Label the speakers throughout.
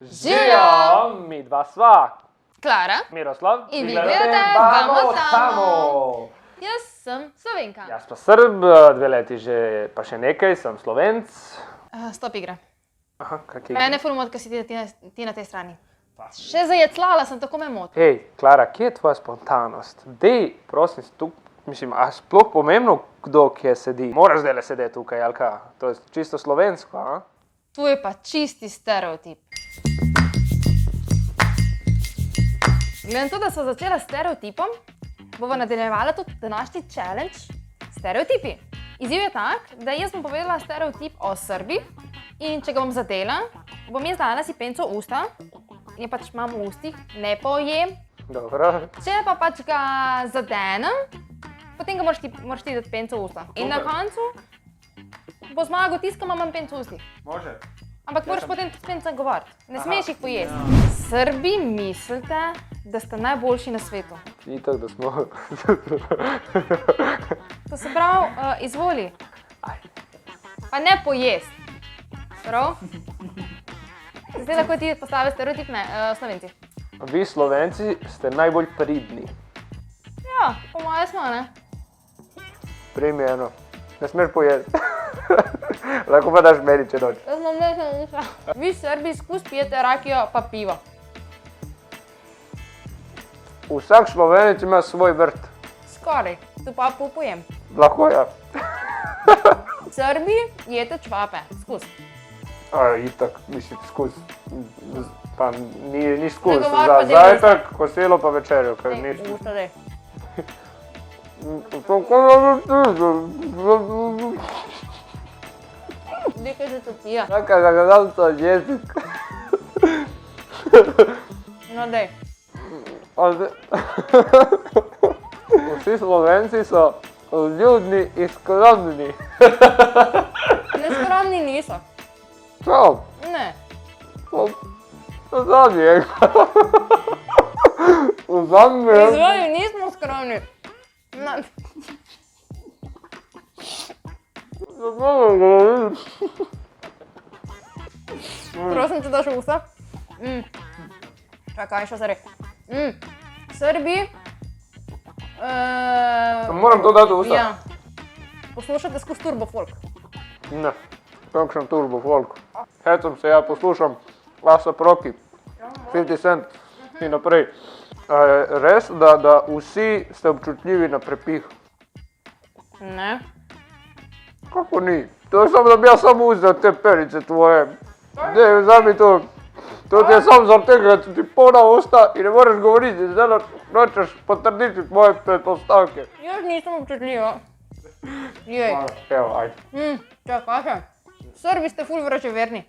Speaker 1: Živijo! Mi dva sva,
Speaker 2: Klara
Speaker 1: Miroslav,
Speaker 2: in vi gledate Vamos Tamo. Jaz sem Slovenka.
Speaker 1: Jaz pa Srb, 2 leti že, pa še nekaj, sem Slovenc.
Speaker 2: Stop igra.
Speaker 1: Aha, kak je?
Speaker 2: Mene ful moti, ko si ti na tej strani. Še zajeclala sem, tako me moti.
Speaker 1: Hej, Klara, kje je tvoja spontanost? Dej, prosim, tu, mislim, a sploh pomembno, kdo kje sedi? Moraš zdajle sedeti tukaj, ali kaj? To je čisto slovensko, a?
Speaker 2: Tu je pa čisti stereotip. Glede na to, da sva začela s stereotipom, bova nadaljevala tudi današnji challenge stereotipi. Izziv je tak, da jaz bom povedala stereotip o Srbi in če ga bom zadela, bom jaz dala si penco v usta in pač imam v ustih, ne pojem.
Speaker 1: Dobro.
Speaker 2: Če pa pač ga zadenem, potem ga moraš ti dati penco v usta. In na koncu bo zmagal tisti, ki ima manj penco v ustih.
Speaker 1: Može.
Speaker 2: Ampak moraš potem tudi s pencem govoriti. Ne smeš jih pojesti. Srbi mislite, da ste najboljši na svetu.
Speaker 1: Itak, da smo.
Speaker 2: To se pravi, izvoli. Pa ne pojesti. Prav? Zdaj lahko ti postavi stereotipne Slovenci.
Speaker 1: Vi Slovenci ste najbolj pridni.
Speaker 2: Ja, po moje smo, ne?
Speaker 1: Primerno. Ne smeš pojesti. Lahko pa daš meni, če noč.
Speaker 2: Jaz imam nekaj niša. Vi Srbi skus pijete rakijo pa pivo.
Speaker 1: Vsak Slovenec ima svoj vrt.
Speaker 2: Skoraj, tu pa pojem.
Speaker 1: Lahko ja.
Speaker 2: Srbi jete čvape, skus.
Speaker 1: Itak, mislim, skus. Pa ni skus.
Speaker 2: Ne govori pa
Speaker 1: Za
Speaker 2: del
Speaker 1: zajtrk, kosilo pa večerjo, ker
Speaker 2: Ne,
Speaker 1: nič.
Speaker 2: usta dej. Nekaj že topija.
Speaker 1: Čakaj, da ga dam to jezik.
Speaker 2: No dej.
Speaker 1: Vsi Slovenci so ljudni in skromni.
Speaker 2: Neskromni niso.
Speaker 1: Prav,
Speaker 2: Ne.
Speaker 1: to zadnji je. Vzami je.
Speaker 2: Izvoli, nismo skromni. Na, prosim, če daš v usta. Čakaj, še se reče. Srbi.
Speaker 1: Moram to dati v usta?
Speaker 2: Ja. Poslušate skozi Turbo Folk.
Speaker 1: Ne, kakšen turbo folk. Hecam se, ja poslušam A$AP Rocky, 50 Cent in naprej. Res, da vsi ste občutljivi na prepih?
Speaker 2: Ne.
Speaker 1: Kako ni? To je samo, da bi jaz samo vzel te perice tvoje. Ne, vzami to. To ti je samo zaradi tega, da ti polna usta in ne moreš govoriti. Zdaj nočeš potrditi moje predpostavke.
Speaker 2: Jaz nisem občutljiva. Jej.
Speaker 1: Evo, ajde.
Speaker 2: Čakaj še. Srbi ste ful vraževerni.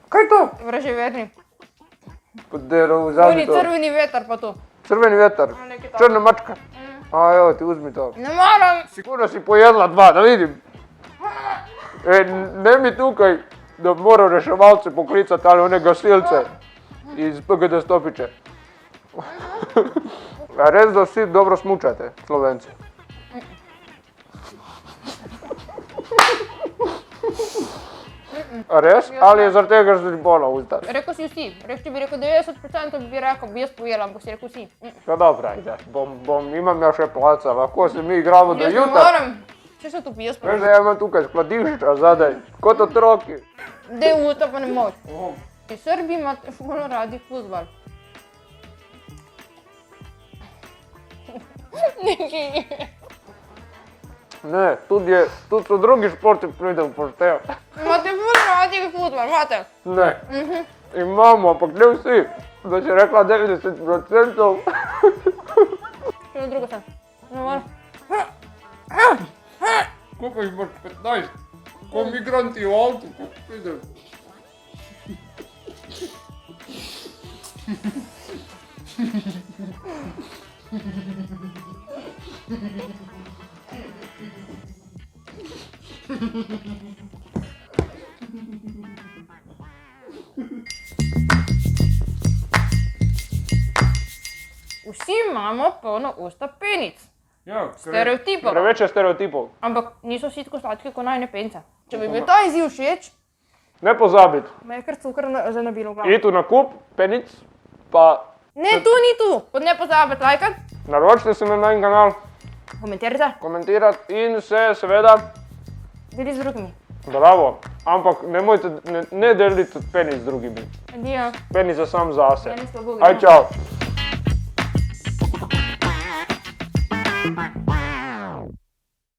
Speaker 1: Kaj je to?
Speaker 2: Vraževerni.
Speaker 1: Podero, vzami
Speaker 2: Oni
Speaker 1: to.
Speaker 2: crveni veter pa to.
Speaker 1: Črveni veter.
Speaker 2: nekaj takega.
Speaker 1: Črna mačka. Evo, ti vzmi to.
Speaker 2: Ne moram.
Speaker 1: Sigurno si pojedla 2, da vidim. Ne mi tukaj, da moram reševalce poklicati ali one gasilce iz PGD Stopiče. A res, da vsi dobro smučate, Slovenci? A res? Ali je zaradi tega, že bolna usta?
Speaker 2: Rekel si vsi. Če bi rekel 90%, bi rekel, bi jaz pojela, ampak si rekel vsi.
Speaker 1: Ja, dobro, ajde. Imam ja še placa, lahko se mi igramo do
Speaker 2: Jaz ne
Speaker 1: jutra.
Speaker 2: moram. Če se tu piješ,
Speaker 1: Veš, da ja imam tukaj skladišča zadaj, kot otroki.
Speaker 2: dej v usta pa ne moč. Srbi imate ful radi fuzbal. Nekaj.
Speaker 1: Ne, tudi so drugi športi pride v poštev.
Speaker 2: Imate ful radi fuzbal, imate.
Speaker 1: Ne, imamo, ampak ne vsi. Da si rekla 90%.
Speaker 2: Še na drugo stran. Ne moram.
Speaker 1: Koliko jih imaš? 15? Ko migranti v avtu, ko pridem.
Speaker 2: Vsi imamo polno usta penic.
Speaker 1: Ja,
Speaker 2: Stereotipov.
Speaker 1: preveč je stereotipov.
Speaker 2: Ampak niso vsi tako sladki kot najne pence. Če bi mi ta izziv všeč,
Speaker 1: Ne pozabiti,
Speaker 2: Me je kar cukor že nabilo v glavo.
Speaker 1: iti v nakup, penic, pa
Speaker 2: Ne, tu ni tu. Ne pozabite, lajkati,
Speaker 1: naročite se na naš kanal,
Speaker 2: komentirajte,
Speaker 1: komentirati in se seveda,
Speaker 2: delite z drugimi.
Speaker 1: bravo, ampak ne delite tudi penic z drugimi.
Speaker 2: Adijo.
Speaker 1: Penic je sam zase.
Speaker 2: Meni slabo gre.
Speaker 1: Aj, čau.